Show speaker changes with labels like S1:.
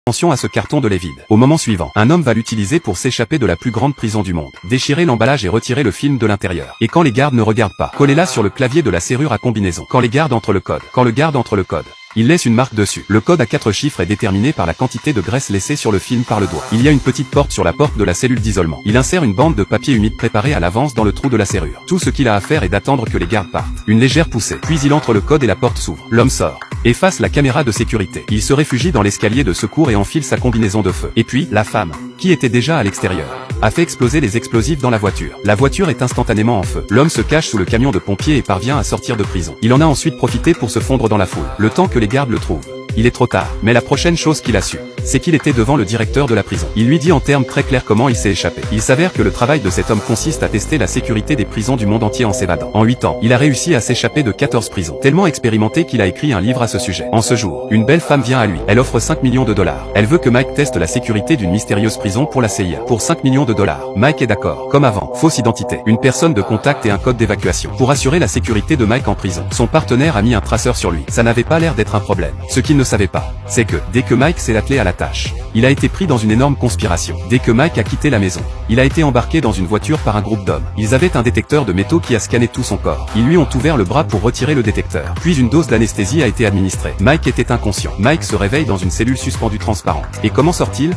S1: Attention à ce carton de lait vide. Au moment suivant, un homme va l'utiliser pour s'échapper de la plus grande prison du monde. Déchirer l'emballage et retirer le film de l'intérieur. Et quand les gardes ne regardent pas, collez-la sur le clavier de la serrure à combinaison. Quand les gardes entrent le code. Quand le garde entre le code, il laisse une marque dessus. Le code à 4 chiffres est déterminé par la quantité de graisse laissée sur le film par le doigt. Il y a une petite porte sur la porte de la cellule d'isolement. Il insère une bande de papier humide préparée à l'avance dans le trou de la serrure. Tout ce qu'il a à faire est d'attendre que les gardes partent. Une légère poussée. Puis il entre le code et la porte s'ouvre. L'homme sort. Efface la caméra de sécurité. Il se réfugie dans l'escalier de secours et enfile sa combinaison de feu. Et puis, la femme, qui était déjà à l'extérieur, a fait exploser les explosifs dans la voiture. La voiture est instantanément en feu. L'homme se cache sous le camion de pompiers et parvient à sortir de prison. Il en a ensuite profité pour se fondre dans la foule. Le temps que les gardes le trouvent. Il est trop tard. Mais la prochaine chose qu'il a su, c'est qu'il était devant le directeur de la prison. Il lui dit en termes très clairs comment il s'est échappé. Il s'avère que le travail de cet homme consiste à tester la sécurité des prisons du monde entier en s'évadant. En 8 ans, il a réussi à s'échapper de 14 prisons. Tellement expérimenté qu'il a écrit un livre à ce sujet. En ce jour, une belle femme vient à lui. Elle offre 5 millions de dollars. Elle veut que Mike teste la sécurité d'une mystérieuse prison pour la CIA. Pour 5 millions de dollars. Mike est d'accord. Comme avant. Fausse identité. Une personne de contact et un code d'évacuation. Pour assurer la sécurité de Mike en prison. Son partenaire a mis un traceur sur lui. Ça n'avait pas l'air d'être un problème. Ce qu'il ne savait pas, c'est que, dès que Mike s'est attelé à la tâche, il a été pris dans une énorme conspiration. Dès que Mike a quitté la maison, il a été embarqué dans une voiture par un groupe d'hommes. Ils avaient un détecteur de métaux qui a scanné tout son corps. Ils lui ont ouvert le bras pour retirer le détecteur. Puis une dose d'anesthésie a été administrée. Mike était inconscient. Mike se réveille dans une cellule suspendue transparente. Et comment sort-il ?